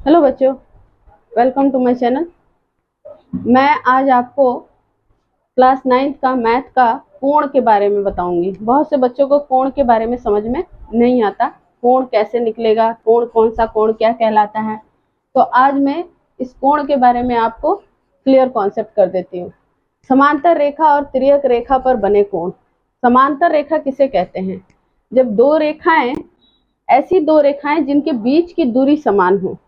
Hello बच्चों, welcome to my channel. मैं आज आपको क्लास 9th का मैथ का कोण के बारे में बताऊंगी। बहुत से बच्चों को कोण के बारे में समझ में नहीं आता, कोण कैसे निकलेगा, कोण कौन सा कोण क्या कहलाता है। तो आज मैं इस कोण के बारे में आपको क्लियर कॉन्सेप्ट कर देती हूँ। समांतर रेखा और तिर्यक रेखा पर बने कोण। समांतर रेखा किसे कहते हैं? जब दो रेखाएं, ऐसी दो रेखाएं जिनके बीच की दूरी समान हो,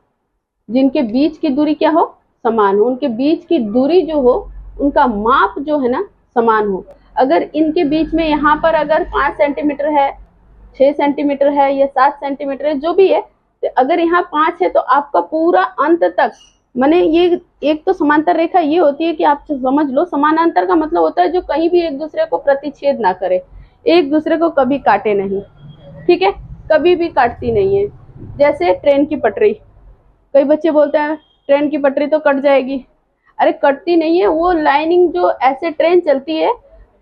जिनके बीच की दूरी क्या हो, समान हो, उनके बीच की दूरी जो हो, उनका माप जो है ना समान हो। अगर इनके बीच में यहाँ पर अगर 5 सेंटीमीटर है, 6 सेंटीमीटर है या 7 सेंटीमीटर है, जो भी है, तो अगर यहाँ 5 है तो आपका पूरा अंत तक, माने ये एक तो समांतर रेखा ये होती है कि आप समझ लो, समानांतर का मतलब होता है जो कहीं भी एक दूसरे को प्रतिच्छेद ना करे, एक दूसरे को कभी काटे नहीं। ठीक है, कभी भी काटती नहीं है। जैसे ट्रेन की पटरी, कई बच्चे बोलते हैं ट्रेन की पटरी तो कट जाएगी। अरे कटती नहीं है, वो लाइनिंग जो ऐसे ट्रेन चलती है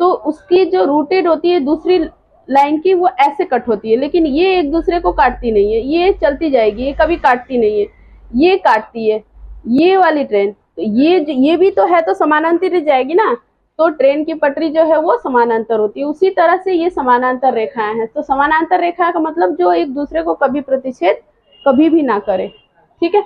तो उसकी जो रूटेड होती है दूसरी लाइन की, वो ऐसे कट होती है, लेकिन ये एक दूसरे को काटती नहीं है, ये चलती जाएगी, ये कभी काटती नहीं है, ये काटती है। ये वाली ट्रेन तो ये भी तो है, तो समानांतर जाएगी ना, तो ट्रेन की पटरी जो है वो समानांतर होती है। उसी तरह से ये समानांतर रेखाएं हैं। तो समानांतर रेखा का मतलब जो एक दूसरे को कभी प्रतिच्छेद कभी भी ना करे। ठीक है,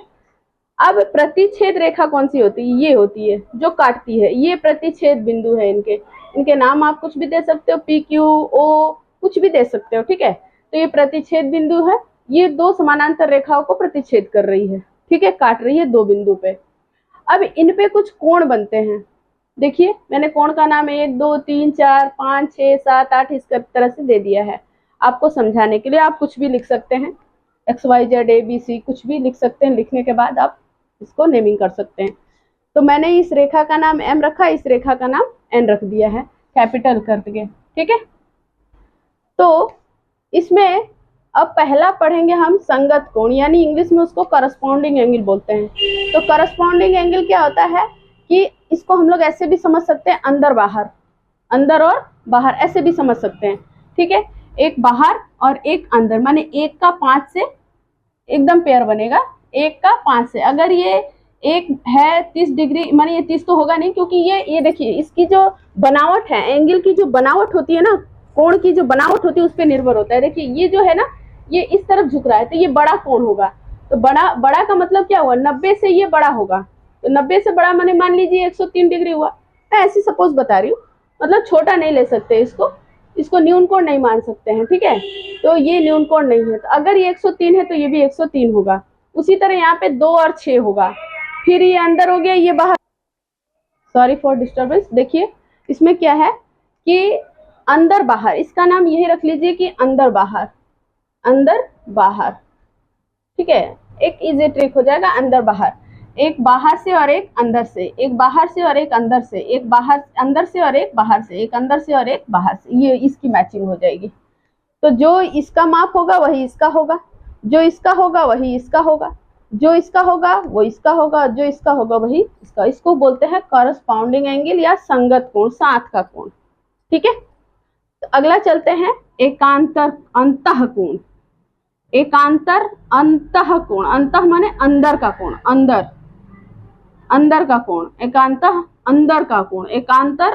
अब प्रतिच्छेद रेखा कौन सी होती है? ये होती है जो काटती है। ये प्रतिच्छेद बिंदु है। इनके इनके नाम आप कुछ भी दे सकते हो, पी क्यू ओ, कुछ भी दे सकते हो। ठीक है, तो ये प्रतिच्छेद बिंदु है। ये दो समानांतर रेखाओं को प्रतिच्छेद कर रही है। ठीक है, काट रही है दो बिंदु पे। अब इन पे कुछ कोण बनते हैं। देखिए, मैंने कोण का नाम 1 2 3 4 5 6 7 8 इस तरह से दे दिया है आपको समझाने के लिए। आप कुछ भी लिख सकते हैं, X Y Z A B C, कुछ भी लिख सकते हैं। लिखने के बाद आप इसको नेमिंग कर सकते हैं। तो मैंने इस रेखा का नाम एम रखा, इस रेखा का नाम एन रख दिया है, कैपिटल करके। ठीक है, तो इसमें अब पहला पढ़ेंगे हम संगत कोण, यानी इंग्लिश में उसको करस्पॉन्डिंग एंगल बोलते हैं। तो करस्पॉन्डिंग एंगल क्या होता है कि इसको हम लोग ऐसे भी समझ सकते हैं, अंदर बाहर, अंदर और बाहर ऐसे भी समझ सकते हैं। ठीक है, एक बाहर और एक अंदर, माने एक का 5 से एकदम पेयर बनेगा, एक का 5 से। अगर ये एक है 30 डिग्री, माने ये 30 तो होगा नहीं, क्योंकि ये देखिए इसकी जो बनावट है, एंगल की जो बनावट होती है ना, कोण की जो बनावट होती है उस पर निर्भर होता है। देखिए ये जो है ना, ये इस तरफ झुक रहा है, तो ये बड़ा कोण होगा। तो बड़ा बड़ा का मतलब क्या हुआ, 90 से ये बड़ा होगा। तो 90 से बड़ा माने मान लीजिए 103 डिग्री हुआ। मैं ऐसी सपोज बता रही हूँ, मतलब छोटा नहीं ले सकते इसको, इसको न्यून कोण नहीं मान सकते हैं। ठीक है, तो ये न्यून कोण नहीं है। तो अगर ये 103 है तो ये भी 103 होगा। उसी तरह यहाँ पे 2 और 6 होगा। फिर ये अंदर हो गया, ये बाहर। Sorry for disturbance. देखिए इसमें क्या है कि अंदर बाहर, इसका नाम यही रख लीजिए कि अंदर बाहर, अंदर बाहर। ठीक है, एक इजी ट्रिक हो जाएगा, अंदर बाहर। एक बाहर से और एक अंदर से, एक बाहर से और एक अंदर से, एक बाहर अंदर से और एक बाहर से, एक अंदर से और एक बाहर से, ये इसकी मैचिंग हो जाएगी। तो जो इसका माप होगा वही इसका होगा, जो इसका होगा वही इसका होगा, जो इसका होगा वो इसका होगा, जो इसका होगा वही इसका। इसको बोलते हैं करस्पॉन्डिंग एंगल या संगत कोण, साथ का कोण। ठीक है, तो अगला चलते हैं एकांतर अंतः कोण। एकांतर अंतः कोण, अंतः माने अंदर का कोण, अंदर, अंदर का कोण, एकांतः अंदर का कोण, एकांतर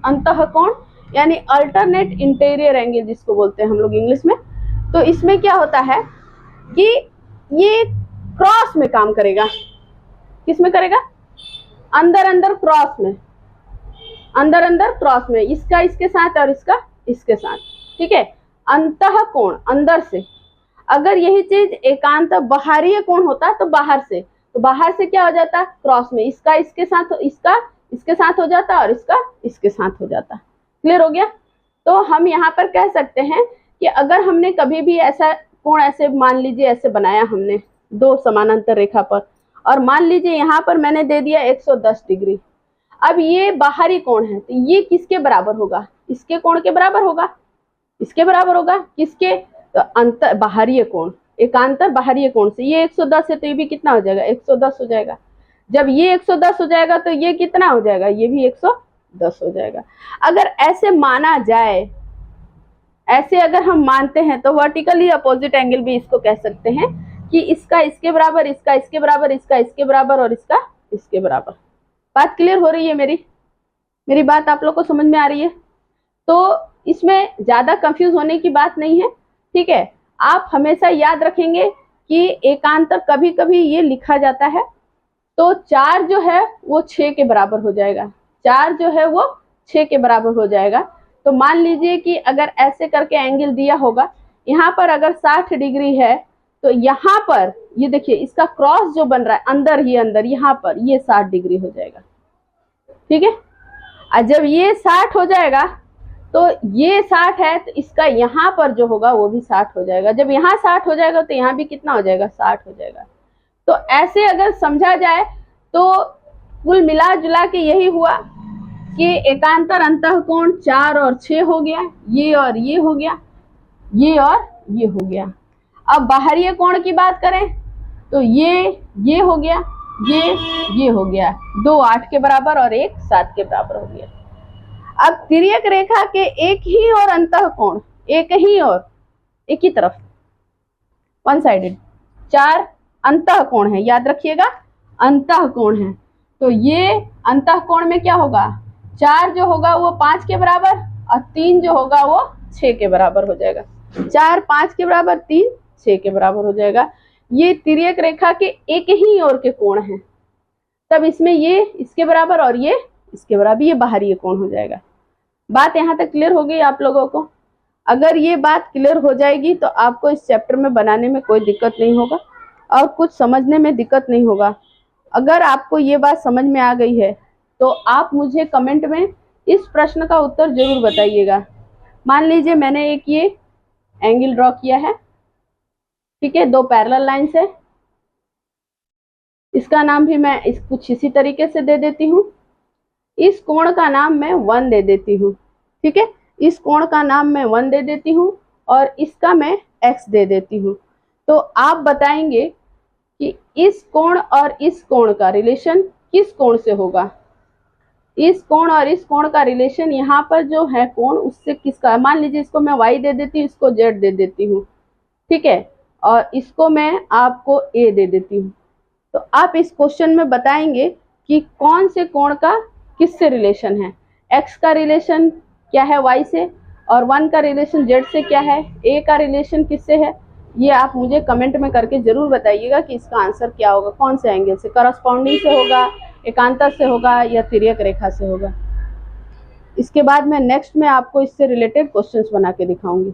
अंतः कोण, यानी अल्टरनेट इंटीरियर एंगल जिसको बोलते हैं हम लोग इंग्लिश में। तो इसमें क्या होता है कि ये क्रॉस में काम करेगा। किस में करेगा? अंदर अंदर क्रॉस में, अंदर अंदर क्रॉस में, इसका इसके साथ और इसका इसके साथ। ठीक है, अंतः कोण अंदर से। अगर यही चीज एकांत बाहरी कोण होता तो बाहर से, तो बाहर से क्या हो जाता, क्रॉस में, इसका इसके साथ, इसका इसके साथ हो जाता और इसका इसके साथ हो जाता। क्लियर हो गया? तो हम यहाँ पर कह सकते हैं कि अगर हमने कभी भी ऐसा कोण, ऐसे मान लीजिए ऐसे बनाया हमने दो समानांतर रेखा पर, और मान लीजिए यहाँ पर मैंने दे दिया 110 डिग्री। अब ये बाहरी कोण है, तो ये किसके बराबर होगा? इसके कोण के बराबर होगा, इसके बराबर होगा। किसके? तो अंतर बाहरी कोण, एकांतर बाहरी कोण से। ये 110 है तो ये भी कितना हो जाएगा? 110 हो जाएगा। जब ये 110 हो जाएगा तो ये कितना हो जाएगा? ये भी 110 हो जाएगा। अगर ऐसे माना जाए, ऐसे अगर हम मानते हैं तो वर्टिकली अपोजिट एंगल भी इसको कह सकते हैं। कि इसका इसके बराबर, इसका इसके बराबर, इसका इसके बराबर और इसका इसके बराबर। बात क्लियर हो रही है मेरी बात आप लोग को समझ में आ रही है? तो इसमें ज्यादा कंफ्यूज होने की बात नहीं है, ठीक है। आप हमेशा याद रखेंगे कि एकांतर कभी कभी ये लिखा जाता है, तो 4 जो है वो 6 के बराबर हो जाएगा, 4 जो है वो 6 के बराबर हो जाएगा। तो मान लीजिए कि अगर ऐसे करके एंगल दिया होगा, यहाँ पर अगर 60 डिग्री है, तो यहाँ पर ये देखिए इसका क्रॉस जो बन रहा है अंदर ही अंदर, यहाँ पर ये 60 डिग्री हो जाएगा, ठीक है। और जब ये 60 हो जाएगा तो ये 60 है, तो इसका यहाँ पर जो होगा वो भी 60 हो जाएगा। जब यहाँ 60 हो जाएगा तो यहाँ भी कितना हो जाएगा, 60 हो जाएगा। तो ऐसे अगर समझा जाए तो कुल मिला जुला के यही हुआ कि एकांतर अंतःकोण 4 और 6 हो गया, ये और ये हो गया, ये और ये हो गया। अब बाहरी कोण की बात करें तो ये हो गया, ये हो गया, 2 8 के बराबर और 1 7 के बराबर हो गया। अब तिर्यक रेखा के एक ही और अंतःकोण, एक ही तरफ, वन साइडेड 4 अंतःकोण है, याद रखिएगा अंतःकोण है। तो ये अंतःकोण में क्या होगा, 4 जो होगा वो 5 के बराबर और 3 जो होगा वो 6 के बराबर हो जाएगा। 4 5 के बराबर, 3 6 के बराबर हो जाएगा। ये तिर्यक रेखा के एक ही ओर के कोण हैं, तब इसमें ये इसके बराबर और ये इसके बराबर, ये बाहरी कोण हो जाएगा। बात यहाँ तक क्लियर हो गई आप लोगों को? अगर ये बात क्लियर हो जाएगी तो आपको इस चैप्टर में बनाने में कोई दिक्कत नहीं होगा और कुछ समझने में दिक्कत नहीं होगा। अगर आपको ये बात समझ में आ गई है तो आप मुझे कमेंट में इस प्रश्न का उत्तर जरूर बताइएगा। मान लीजिए मैंने एक ये एंगल ड्रॉ किया है, ठीक है, 2 पैरेलल लाइन है। इसका नाम भी मैं कुछ इसी तरीके से दे देती हूँ। इस कोण का नाम मैं 1 दे देती हूँ, ठीक है, इस कोण का नाम मैं 1 दे देती हूँ और इसका मैं x दे देती हूँ। तो आप बताएंगे कि इस कोण और इस कोण का रिलेशन किस कोण से होगा। इस कोण और इस कोण का रिलेशन यहाँ पर जो है कोण, उससे किसका, मान लीजिए इसको मैं y दे देती हूँ, इसको z दे देती हूँ, ठीक है, और इसको मैं आपको a दे देती हूँ। तो आप इस क्वेश्चन में बताएंगे कि कौन से कोण का किससे रिलेशन है। x का रिलेशन क्या है y से, और 1 का रिलेशन z से क्या है, a का रिलेशन किससे है। ये आप मुझे कमेंट में करके जरूर बताइएगा कि इसका आंसर क्या होगा, कौन से एंगल से, करस्पॉन्डिंग से होगा, एकांतर से होगा या तिर्यक रेखा से होगा। इसके बाद मैं नेक्स्ट में आपको इससे रिलेटेड क्वेश्चंस बना के दिखाऊंगी।